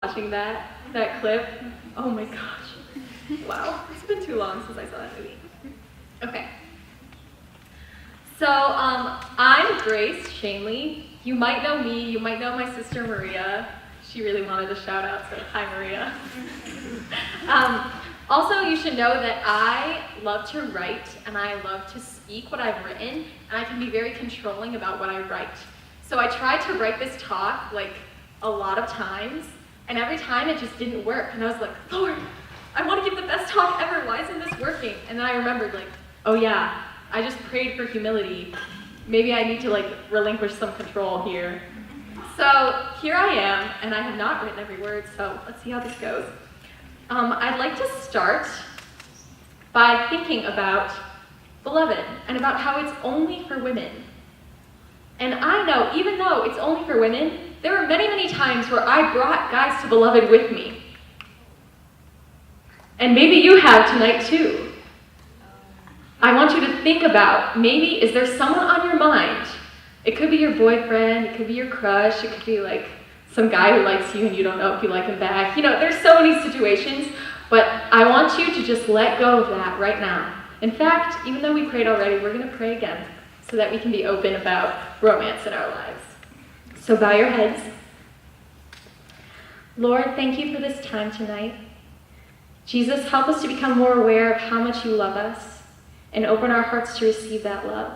watching that clip. Oh my gosh. Wow, it's been too long since I saw that movie. Okay. So, I'm Grace Schoenle. You might know me, you might know my sister Maria. She really wanted a shout out, so hi Maria. Also, you should know that I love to write and I love to speak what I've written, and I can be very controlling about what I write. So I tried to write this talk like a lot of times, and every time it just didn't work. And I was like, Lord, I want to give the best talk ever. Why isn't this working? And then I remembered, like, oh yeah, I just prayed for humility. Maybe I need to like relinquish some control here. So here I am, and I have not written every word, so let's see how this goes. I'd like to start by thinking about BeLoved and about how it's only for women. And I know, even though it's only for women, there were many, many times where I brought guys to BeLoved with me. And maybe you have tonight too. I want you to think about, maybe, is there someone on your mind? It could be your boyfriend, it could be your crush, it could be like some guy who likes you and you don't know if you like him back. You know, there's so many situations, but I want you to just let go of that right now. In fact, even though we prayed already, we're going to pray again so that we can be open about romance in our lives. So bow your heads. Lord, thank you for this time tonight. Jesus, help us to become more aware of how much you love us and open our hearts to receive that love.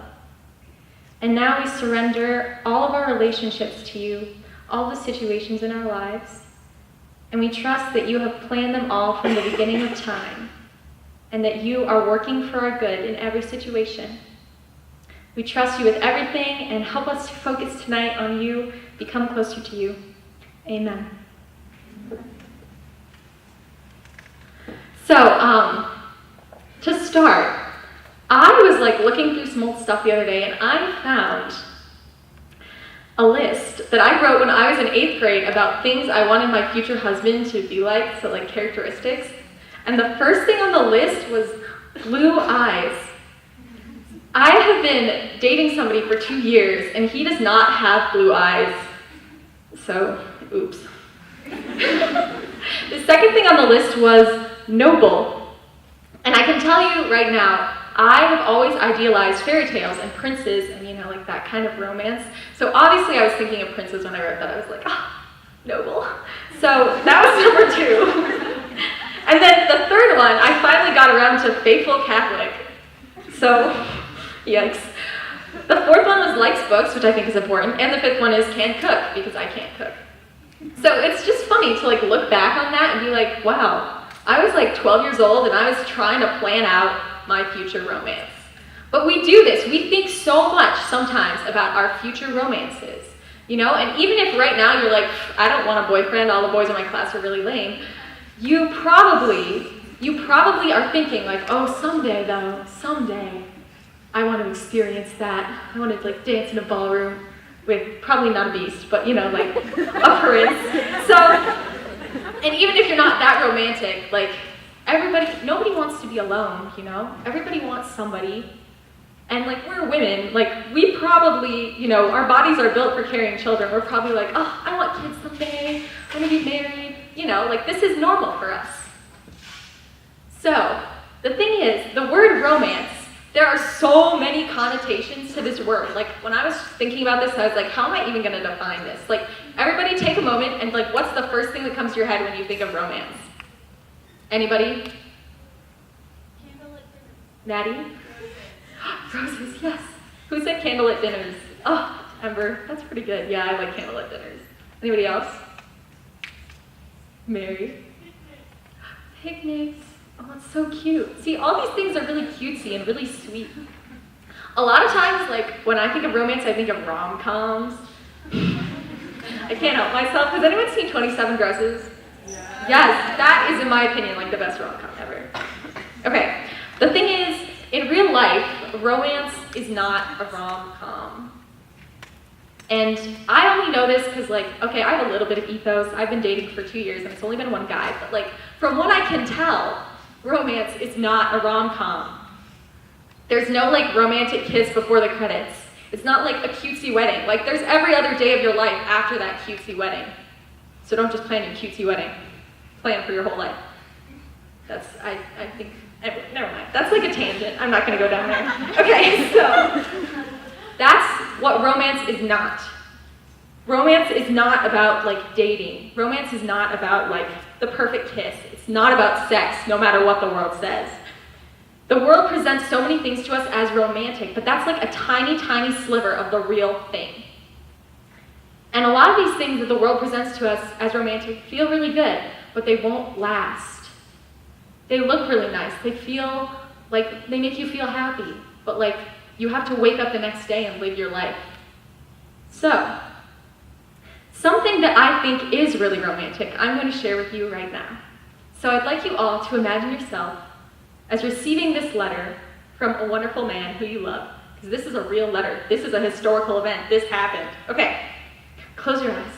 And now we surrender all of our relationships to you, all the situations in our lives, and we trust that you have planned them all from the beginning of time, and that you are working for our good in every situation. We trust you with everything, and help us to focus tonight on you, become closer to you. Amen. So, to start, I was like looking through some old stuff the other day, and I found a list that I wrote when I was in 8th grade about things I wanted my future husband to be like, so like characteristics. And the first thing on the list was blue eyes. I have been dating somebody for 2 years, and he does not have blue eyes. So, oops. The second thing on the list was noble. And I can tell you right now, I have always idealized fairy tales and princes and, you know, like that kind of romance. So obviously I was thinking of princes when I wrote that. I was like, noble. So that was number 2. And then the third one, I finally got around to faithful Catholic. So, yikes. The fourth one was likes books, which I think is important. And the fifth one is can cook, because I can't cook. So it's just funny to like look back on that and be like, wow, I was like 12 years old and I was trying to plan out my future romance. But we do this. We think so much sometimes about our future romances, you know? And even if right now you're like, I don't want a boyfriend, all the boys in my class are really lame, you probably are thinking like, oh, someday though, someday I want to experience that. I want to like dance in a ballroom with probably not a beast, but you know, like a prince. So, and even if you're not that romantic, like nobody wants to be alone, you know? Everybody wants somebody. And like we're women, like we probably, you know, our bodies are built for carrying children. We're probably like, oh, I want kids someday. I'm gonna be married. You know, like this is normal for us. So, the thing is, the word romance, there are so many connotations to this word. Like when I was thinking about this, I was like, how am I even gonna define this? Like everybody take a moment and like, what's the first thing that comes to your head when you think of romance? Anybody? Candlelit dinners. Maddie? Roses, yes. Who said candlelit dinners? Oh, Ember, that's pretty good. Yeah, I like candlelit dinners. Anybody else? Mary? Picnics. Oh, it's so cute. See, all these things are really cutesy and really sweet. A lot of times, like, when I think of romance, I think of rom-coms. I can't help myself. Has anyone seen 27 Dresses? Yes, that is, in my opinion, like the best rom-com ever. Okay, the thing is, in real life, romance is not a rom-com. And I only know this because, like, okay, I have a little bit of ethos. I've been dating for 2 years, and it's only been one guy. But, like, from what I can tell, romance is not a rom-com. There's no, like, romantic kiss before the credits. It's not like a cutesy wedding. Like, there's every other day of your life after that cutesy wedding. So don't just plan your cutesy wedding. Plan for your whole life. I think, never mind. That's like a tangent. I'm not going to go down there. Okay, so that's what romance is not. Romance is not about like dating. Romance is not about like the perfect kiss. It's not about sex, no matter what the world says. The world presents so many things to us as romantic, but that's like a tiny, tiny sliver of the real thing. And a lot of these things that the world presents to us as romantic feel really good, but they won't last. They look really nice. They feel like they make you feel happy, but like you have to wake up the next day and live your life. So, something that I think is really romantic, I'm going to share with you right now. So I'd like you all to imagine yourself as receiving this letter from a wonderful man who you love, because this is a real letter. This is a historical event. This happened. Okay, close your eyes.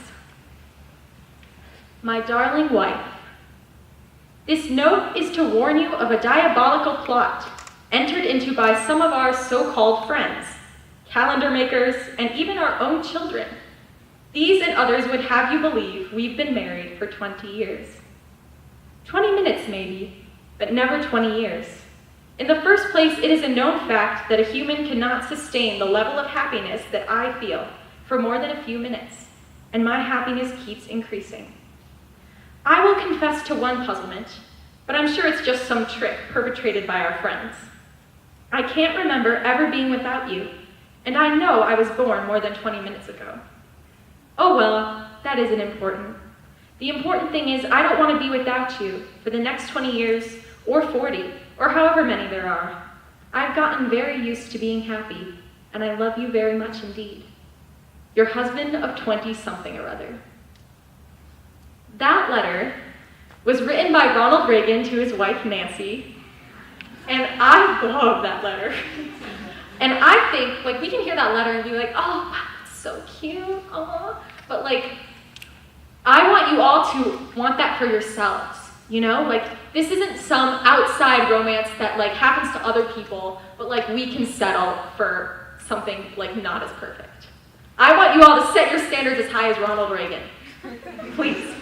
My darling wife, this note is to warn you of a diabolical plot entered into by some of our so-called friends, calendar makers, and even our own children. These and others would have you believe we've been married for 20 years. 20 minutes maybe, but never 20 years. In the first place, it is a known fact that a human cannot sustain the level of happiness that I feel for more than a few minutes, and my happiness keeps increasing. I will confess to one puzzlement, but I'm sure it's just some trick perpetrated by our friends. I can't remember ever being without you, and I know I was born more than 20 minutes ago. Oh well, that isn't important. The important thing is I don't want to be without you for the next 20 years, or 40, or however many there are. I've gotten very used to being happy, and I love you very much indeed. Your husband of 20-something or other. That letter was written by Ronald Reagan to his wife Nancy, and I love that letter. And I think, like, we can hear that letter and be like, oh, wow, that's so cute, but like, I want you all to want that for yourselves, you know? Like, this isn't some outside romance that like happens to other people, but like we can settle for something like not as perfect. I want you all to set your standards as high as Ronald Reagan, please.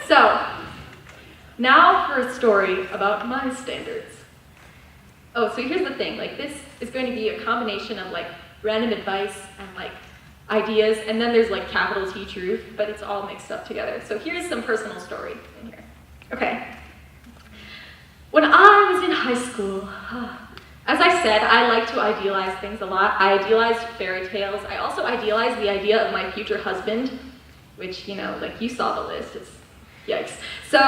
So, now for a story about my standards. Oh, so here's the thing, like this is going to be a combination of like random advice and like ideas, and then there's like capital T truth, but it's all mixed up together. So here's some personal story in here. Okay. When I was in high school, as I said, I like to idealize things a lot. I idealized fairy tales. I also idealized the idea of my future husband, which, you know, like you saw the list, it's yikes. So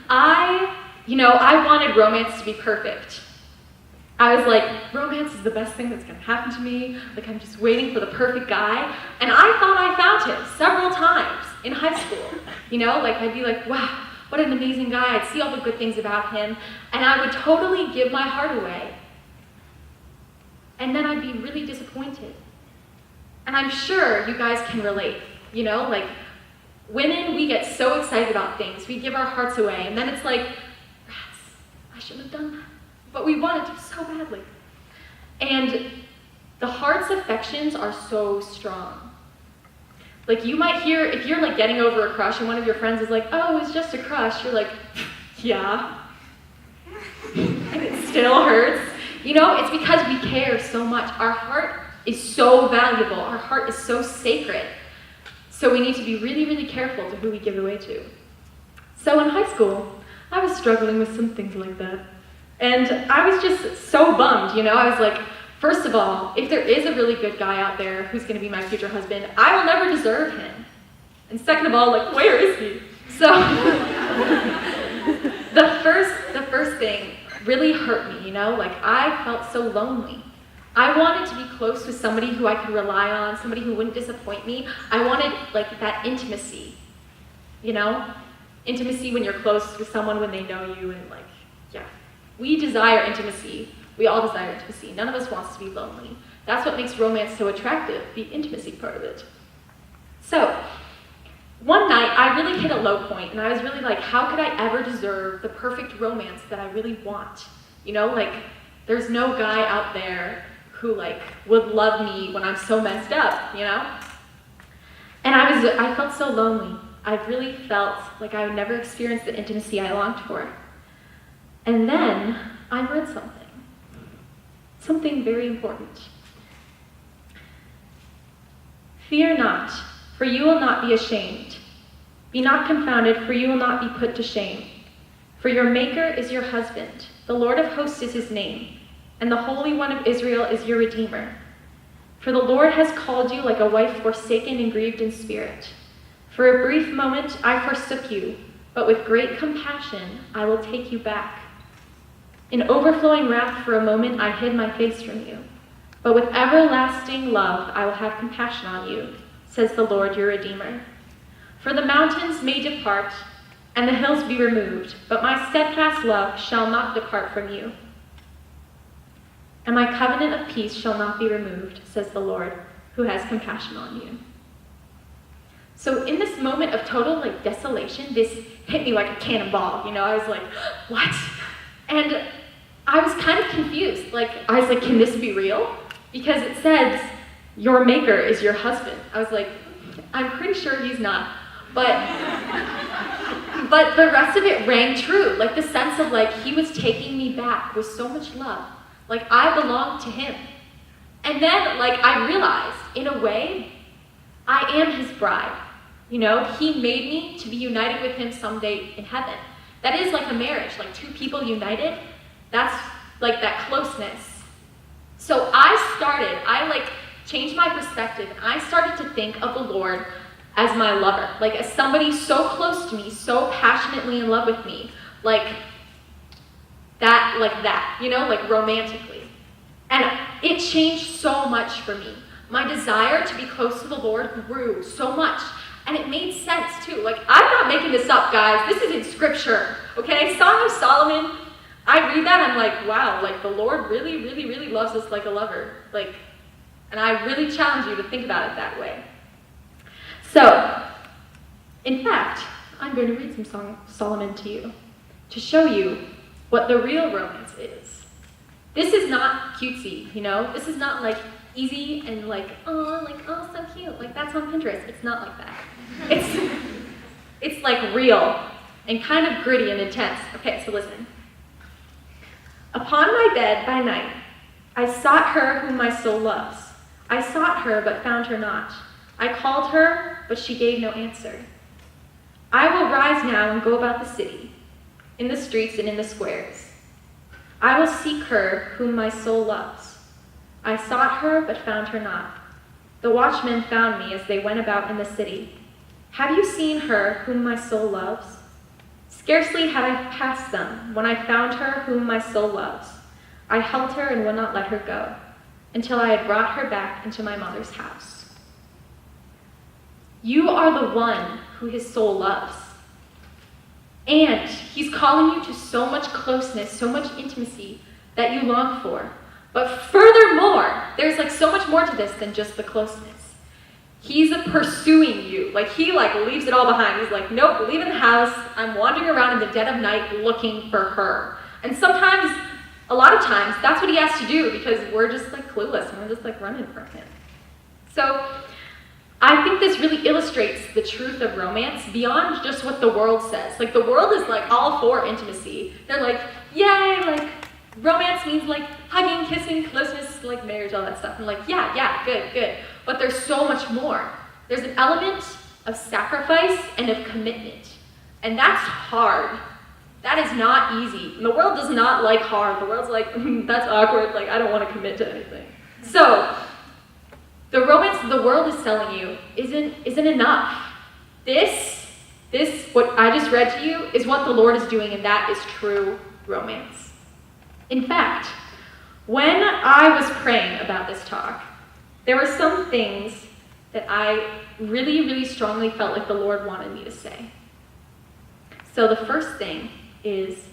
I wanted romance to be perfect. I was like, romance is the best thing that's gonna happen to me. Like, I'm just waiting for the perfect guy. And I thought I found him several times in high school. You know, like I'd be like, wow, what an amazing guy. I'd see all the good things about him. And I would totally give my heart away. And then I'd be really disappointed. And I'm sure you guys can relate. You know, like women, we get so excited about things. We give our hearts away. And then it's like, rats, I shouldn't have done that. But we want it to so badly. And the heart's affections are so strong. Like you might hear, if you're like getting over a crush and one of your friends is like, oh, it was just a crush, you're like, yeah. And it still hurts. You know, it's because we care so much. Our heart is so valuable. Our heart is so sacred. So we need to be really, really careful to who we give it away to. So in high school, I was struggling with some things like that. And I was just so bummed, you know? I was like, first of all, if there is a really good guy out there who's gonna be my future husband, I will never deserve him. And second of all, like, where is he? So, the first thing really hurt me, you know? Like, I felt so lonely. I wanted to be close with somebody who I could rely on, somebody who wouldn't disappoint me. I wanted, like, that intimacy, you know? Intimacy when you're close with someone when they know you and, like, yeah. We desire intimacy. We all desire intimacy. None of us wants to be lonely. That's what makes romance so attractive, the intimacy part of it. So, one night I really hit a low point and I was really like, how could I ever deserve the perfect romance that I really want? You know, like, there's no guy out there who like would love me when I'm so messed up, you know? And I felt so lonely. I really felt like I would never experience the intimacy I longed for. And then I read something very important. Fear not, for you will not be ashamed. Be not confounded, for you will not be put to shame. For your Maker is your husband, the Lord of hosts is his name, and the Holy One of Israel is your Redeemer. For the Lord has called you like a wife forsaken and grieved in spirit. For a brief moment I forsook you, but with great compassion I will take you back. In overflowing wrath for a moment I hid my face from you, but with everlasting love I will have compassion on you, says the Lord your Redeemer. For the mountains may depart, and the hills be removed, but my steadfast love shall not depart from you. And my covenant of peace shall not be removed, says the Lord, who has compassion on you. So in this moment of total desolation, this hit me like a cannonball. I was like, what? And I was kind of confused. I was like, can this be real? Because it says, your Maker is your husband. I was like, I'm pretty sure he's not. But the rest of it rang true. The sense of he was taking me back with so much love. I belonged to him. And then I realized, in a way, I am his bride. He made me to be united with him someday in heaven. That is like a marriage, two people united. That's that closeness. So I changed my perspective. I started to think of the Lord as my lover, as somebody so close to me, so passionately in love with me, romantically. And it changed so much for me. My desire to be close to the Lord grew so much. And it made sense too. I'm not making this up, guys. This is in scripture, okay? Song of Solomon, I read that and I'm like, wow, the Lord really, really, really loves us like a lover. And I really challenge you to think about it that way. So, in fact, I'm going to read some Song of Solomon to you to show you what the real romance is. This is not cutesy, This is not easy and oh, so cute. That's on Pinterest. It's not like that. It's real and kind of gritty and intense. Okay, so listen. Upon my bed by night, I sought her whom my soul loves. I sought her, but found her not. I called her, but she gave no answer. I will rise now and go about the city, in the streets and in the squares. I will seek her whom my soul loves. I sought her, but found her not. The watchmen found me as they went about in the city. Have you seen her whom my soul loves? Scarcely had I passed them when I found her whom my soul loves. I held her and would not let her go, until I had brought her back into my mother's house. You are the one who his soul loves. And he's calling you to so much closeness, so much intimacy that you long for. But furthermore, there's so much more to this than just the closeness. He's pursuing you. He leaves it all behind. He's like, nope, leaving the house. I'm wandering around in the dead of night looking for her. And sometimes, a lot of times, that's what he has to do because we're just clueless and we're just running from him. So I think this really illustrates the truth of romance beyond just what the world says. The world is all for intimacy. They're yay, romance means hugging, kissing, closeness, marriage, all that stuff. I'm yeah, good. But there's so much more. There's an element of sacrifice and of commitment. And that's hard. That is not easy. And the world does not like hard. The world's that's awkward, I don't want to commit to anything. So, the romance the world is selling you isn't enough. This, what I just read to you, is what the Lord is doing, and that is true romance. In fact, when I was praying about this talk, there were some things that I really, really strongly felt the Lord wanted me to say. So the first thing is,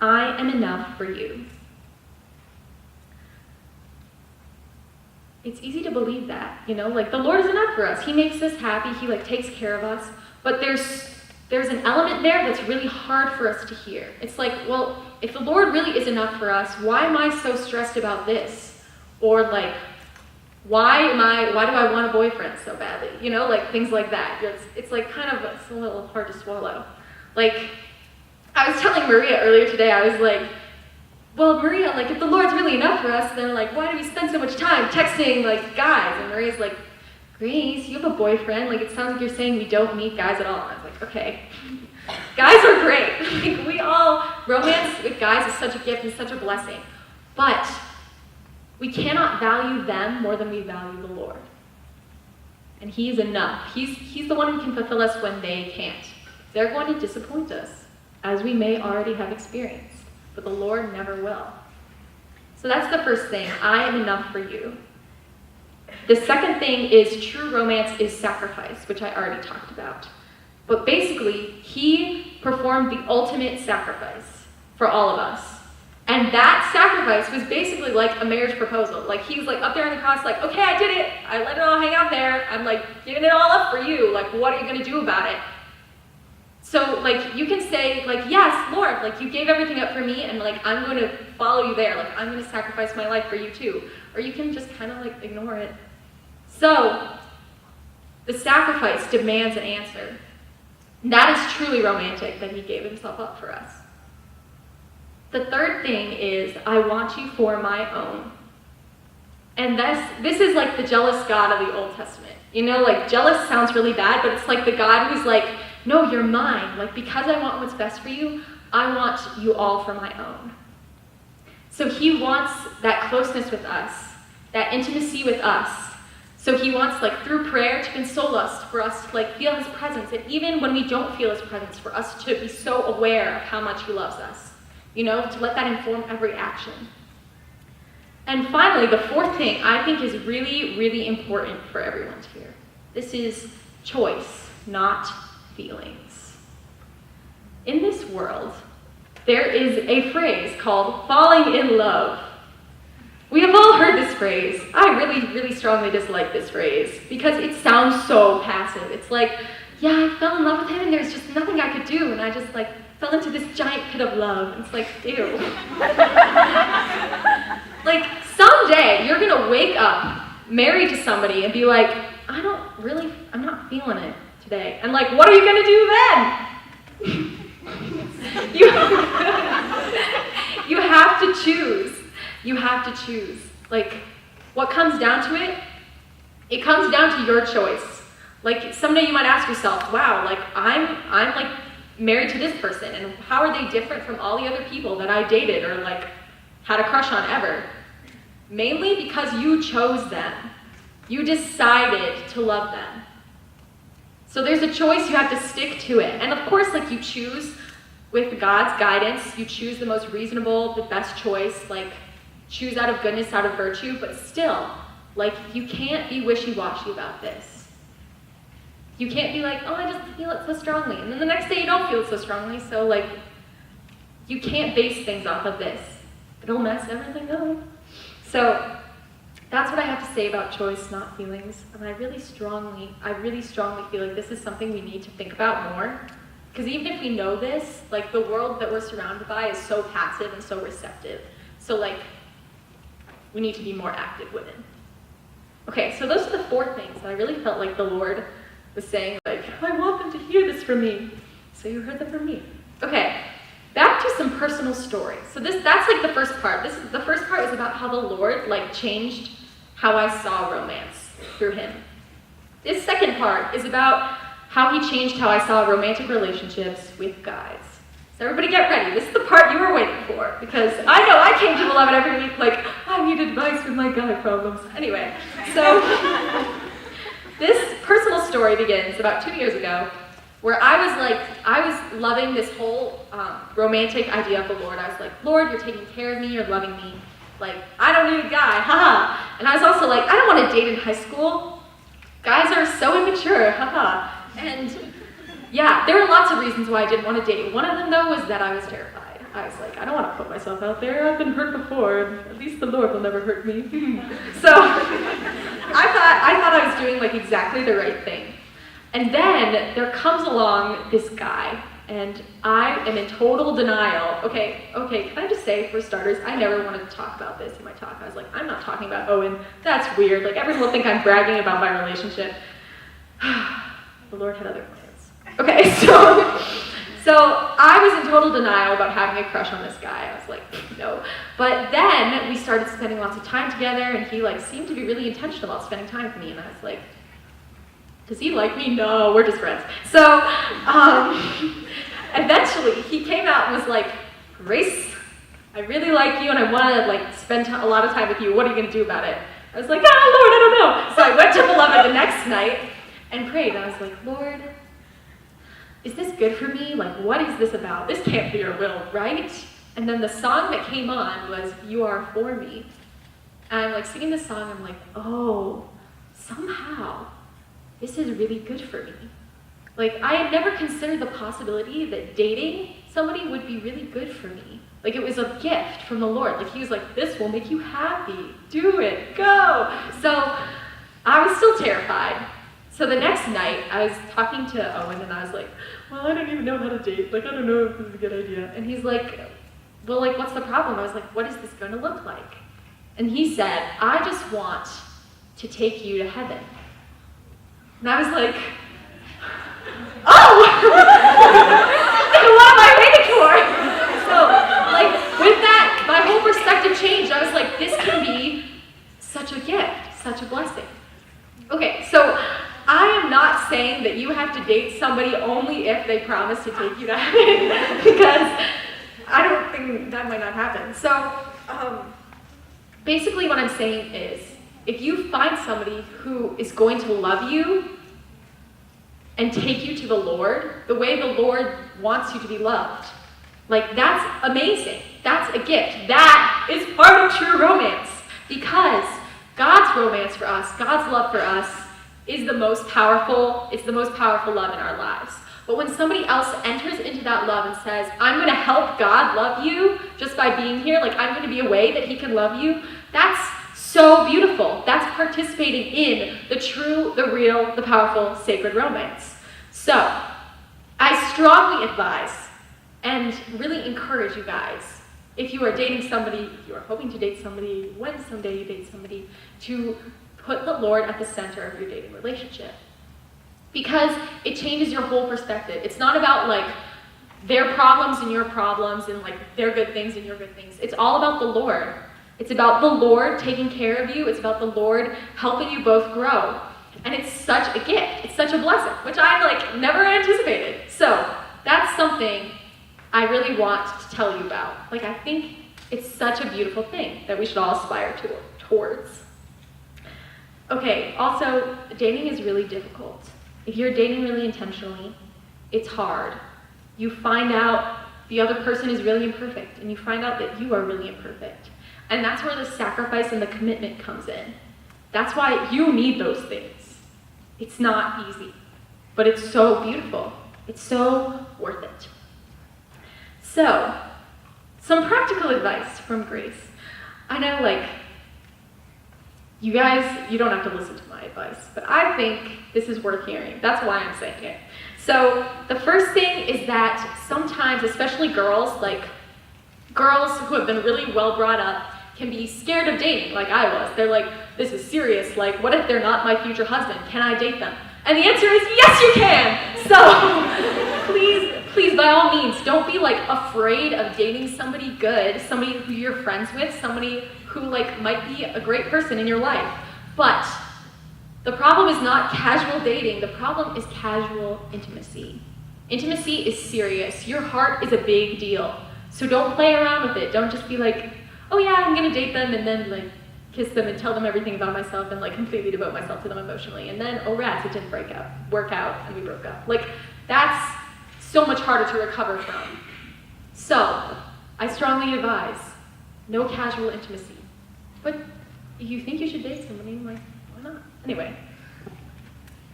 I am enough for you. It's easy to believe that, the Lord is enough for us. He makes us happy. He takes care of us. But there's an element there that's really hard for us to hear. It's well, if the Lord really is enough for us, why am I so stressed about this? Or why do I want a boyfriend so badly? You know, like things like that. It's like it's a little hard to swallow. Like, I was telling Maria earlier today, I was like, well, Maria, like if the Lord's really enough for us, then like why do we spend so much time texting like guys? And Maria's like, Grace, you have a boyfriend. Like it sounds like you're saying we don't meet guys at all. And I was like, okay. Guys are great. Like romance with guys is such a gift and such a blessing. But we cannot value them more than we value the Lord. And He's enough. He's the one who can fulfill us when they can't. They're going to disappoint us, as we may already have experienced. But the Lord never will. So that's the first thing. I am enough for you. The second thing is true romance is sacrifice, which I already talked about. But basically, He performed the ultimate sacrifice for all of us. And that sacrifice was basically like a marriage proposal. Like He was like up there on the cross, like, okay, I did it. I let it all hang out there. I'm like giving it all up for you. Like, what are you going to do about it? So, like, you can say, like, yes, Lord, like, you gave everything up for me, and, like, I'm going to follow you there. Like, I'm going to sacrifice my life for you, too. Or you can just kind of, like, ignore it. So, the sacrifice demands an answer. And that is truly romantic, that He gave Himself up for us. The third thing is, I want you for my own. And this is, like, the jealous God of the Old Testament. You know, like, jealous sounds really bad, but it's like the God who's like, no, you're mine. Like, because I want what's best for you, I want you all for my own. So He wants that closeness with us, that intimacy with us. So He wants, like, through prayer to console us, for us to, like, feel His presence. And even when we don't feel His presence, for us to be so aware of how much He loves us. You know, to let that inform every action. And finally, the fourth thing I think is really, really important for everyone to hear. This is choice, not feelings. In this world, there is a phrase called falling in love. We have all heard this phrase. I really, really strongly dislike this phrase because it sounds so passive. It's like, yeah, I fell in love with him and there's just nothing I could do and I just like fell into this giant pit of love. It's like, ew. Like, someday you're gonna wake up married to somebody and be like, I'm not feeling it today. And like, what are you gonna do then? You have to choose. You have to choose. Like, what comes down to it? It comes down to your choice. Like, someday you might ask yourself, wow, like, I'm like married to this person, and how are they different from all the other people that I dated or like had a crush on ever? Mainly because you chose them. You decided to love them. So there's a choice, you have to stick to it. And of course, like, you choose with God's guidance, you choose the most reasonable, the best choice, like, choose out of goodness, out of virtue, but still, like, you can't be wishy-washy about this. You can't be like, oh, I just feel it so strongly, and then the next day you don't feel it so strongly, so, like, you can't base things off of this. It'll mess everything up. So, that's what I have to say about choice, not feelings. And I really strongly feel like this is something we need to think about more. Because even if we know this, like, the world that we're surrounded by is so passive and so receptive. So, like, we need to be more active with it. Okay, so those are the 4 things that I really felt like the Lord was saying, like, I want them to hear this from me. So you heard them from me. Okay, back to some personal stories. So that's like the first part. The first part was about how the Lord, like, changed how I saw romance through Him. This second part is about how He changed how I saw romantic relationships with guys. So everybody get ready. This is the part you were waiting for, because I know I came to BeLoved every week like, I need advice with my guy problems. Anyway, so this personal story begins about 2 years ago, where I was loving this whole romantic idea of the Lord. I was like, Lord, you're taking care of me, you're loving me. Like, I don't need a guy, haha. And I was also like, I don't want to date in high school. Guys are so immature, haha. And yeah, there were lots of reasons why I didn't want to date. One of them, though, was that I was terrified. I was like, I don't want to put myself out there. I've been hurt before, and at least the Lord will never hurt me. So I thought I was doing, like, exactly the right thing. And then there comes along this guy And I am in total denial. Okay, can I just say, for starters, I never wanted to talk about this in my talk. I was like, I'm not talking about Owen. That's weird. Like, everyone will think I'm bragging about my relationship. The Lord had other plans. Okay, so I was in total denial about having a crush on this guy. I was like, no. But then we started spending lots of time together, and he like seemed to be really intentional about spending time with me. And I was like, does he like me? No, we're just friends. So eventually he came out and was like, Grace, I really like you, and I want to like spend a lot of time with you. What are you going to do about it? I was like, Lord, I don't know. So I went to BeLoved the next night and prayed. And I was like, Lord, is this good for me? Like, what is this about? This can't be your will, right? And then the song that came on was You Are For Me. And I'm like singing this song, I'm like, oh, somehow this is really good for me. Like, I had never considered the possibility that dating somebody would be really good for me. Like, it was a gift from the Lord. Like, he was like, this will make you happy. Do it. Go. So I was still terrified. So the next night, I was talking to Owen, and I was like, well, I don't even know how to date. Like, I don't know if this is a good idea. And he's like, well, like, what's the problem? I was like, what is this going to look like? And he said, I just want to take you to heaven. And I was like, oh! What am I waiting for? So, like, with that, my whole perspective changed. I was like, this can be such a gift, such a blessing. Okay, so I am not saying that you have to date somebody only if they promise to take you to heaven, because I don't think that might not happen. So, basically what I'm saying is, if you find somebody who is going to love you and take you to the Lord, the way the Lord wants you to be loved, like, that's amazing. That's a gift. That is part of true romance, because God's romance for us, God's love for us, is the most powerful. It's the most powerful love in our lives. But when somebody else enters into that love and says, I'm going to help God love you just by being here, like, I'm going to be a way that he can love you, that's so beautiful. That's participating in the true, the real, the powerful, sacred romance. So, I strongly advise and really encourage you guys, if you are dating somebody, if you are hoping to date somebody, when someday you date somebody, to put the Lord at the center of your dating relationship. Because it changes your whole perspective. It's not about like their problems and your problems and like their good things and your good things. It's all about the Lord. It's about the Lord taking care of you. It's about the Lord helping you both grow. And it's such a gift. It's such a blessing, which I like never anticipated. So that's something I really want to tell you about. Like, I think it's such a beautiful thing that we should all aspire towards. Okay, also, dating is really difficult. If you're dating really intentionally, it's hard. You find out the other person is really imperfect, and you find out that you are really imperfect. And that's where the sacrifice and the commitment comes in. That's why you need those things. It's not easy, but it's so beautiful. It's so worth it. So, some practical advice from Grace. I know, like, you guys, you don't have to listen to my advice, but I think this is worth hearing. That's why I'm saying it. So, the first thing is that sometimes, especially girls, like, girls who have been really well brought up can be scared of dating, like I was. They're like, this is serious. Like, what if they're not my future husband? Can I date them? And the answer is, yes, you can! So, please, by all means, don't be, like, afraid of dating somebody good, somebody who you're friends with, somebody who, like, might be a great person in your life. But the problem is not casual dating. The problem is casual intimacy. Intimacy is serious. Your heart is a big deal. So don't play around with it. Don't just be like, oh yeah, I'm gonna date them, and then, like, kiss them and tell them everything about myself and, like, completely devote myself to them emotionally. And then, oh rats, it didn't work out, and we broke up. Like, that's so much harder to recover from. So, I strongly advise no casual intimacy. But if you think you should date somebody, like, why not? Anyway.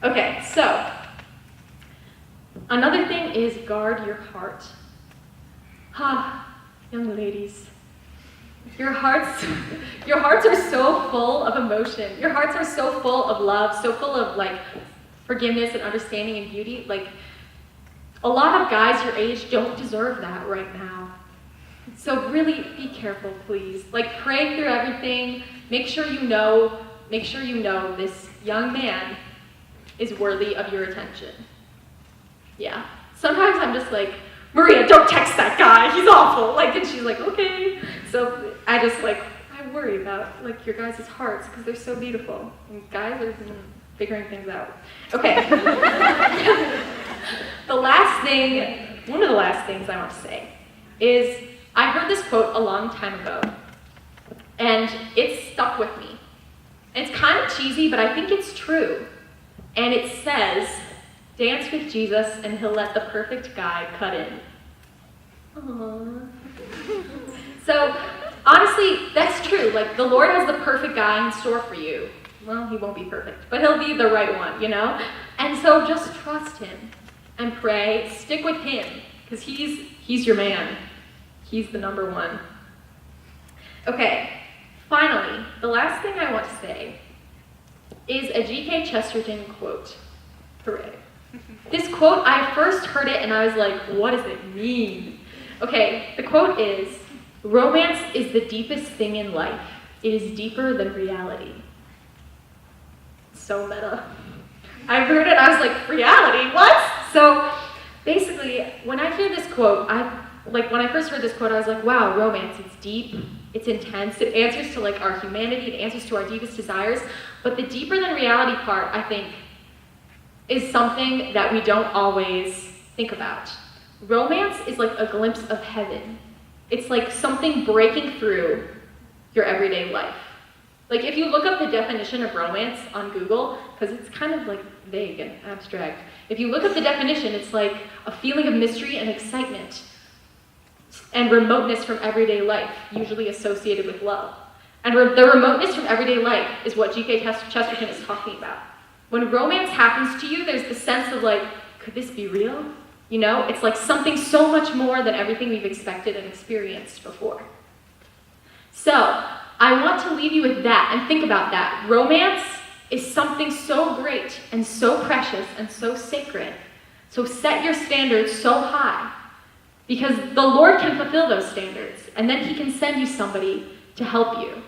Okay, so, another thing is guard your heart. Young ladies. Your hearts are so full of emotion. Your hearts are so full of love, so full of, like, forgiveness and understanding and beauty. Like, A lot of guys your age don't deserve that right now. So really be careful, please. Like, pray through everything. Make sure you know this young man is worthy of your attention. Yeah. Sometimes I'm just like, Maria, don't text that guy. He's awful. Like, and she's like, okay. So I just I worry about like your guys' hearts because they're so beautiful. And guys are figuring things out. Okay. One of the last things I want to say is I heard this quote a long time ago, and it stuck with me. It's kind of cheesy, but I think it's true. And it says, dance with Jesus and he'll let the perfect guy cut in. Aww. So, honestly, that's true. Like, the Lord has the perfect guy in store for you. Well, he won't be perfect, but he'll be the right one, you know? And so just trust him and pray. Stick with him, because he's your man. He's the number one. Okay, finally, the last thing I want to say is a G.K. Chesterton quote. Hooray. This quote, I first heard it and I was like, what does it mean? Okay, the quote is, romance is the deepest thing in life. It is deeper than reality. So meta. I heard it, I was like, reality, what? So basically, when I hear this quote, when I first heard this quote, I was like, wow, romance, it's deep, it's intense, it answers to like our humanity, it answers to our deepest desires, but the deeper than reality part, I think, is something that we don't always think about. Romance is like a glimpse of heaven. It's like something breaking through your everyday life. Like if you look up the definition of romance on Google, because it's kind of like vague and abstract, if you look up the definition, it's like a feeling of mystery and excitement and remoteness from everyday life, usually associated with love. And the remoteness from everyday life is what G.K. Chesterton is talking about. When romance happens to you, there's the sense of like, could this be real? You know, it's like something so much more than everything we've expected and experienced before. So, I want to leave you with that and think about that. Romance is something so great and so precious and so sacred. So set your standards so high because the Lord can fulfill those standards and then he can send you somebody to help you.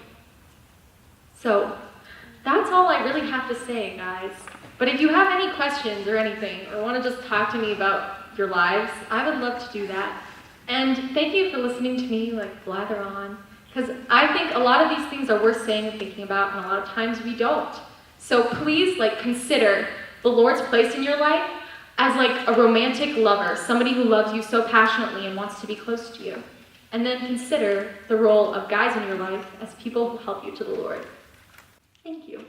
So, that's all I really have to say, guys. But if you have any questions or anything, or want to just talk to me about your lives, I would love to do that. And thank you for listening to me, like, blather on. Because I think a lot of these things are worth saying and thinking about, and a lot of times we don't. So please, like, consider the Lord's place in your life as, like, a romantic lover, somebody who loves you so passionately and wants to be close to you. And then consider the role of guys in your life as people who help you to the Lord. Thank you.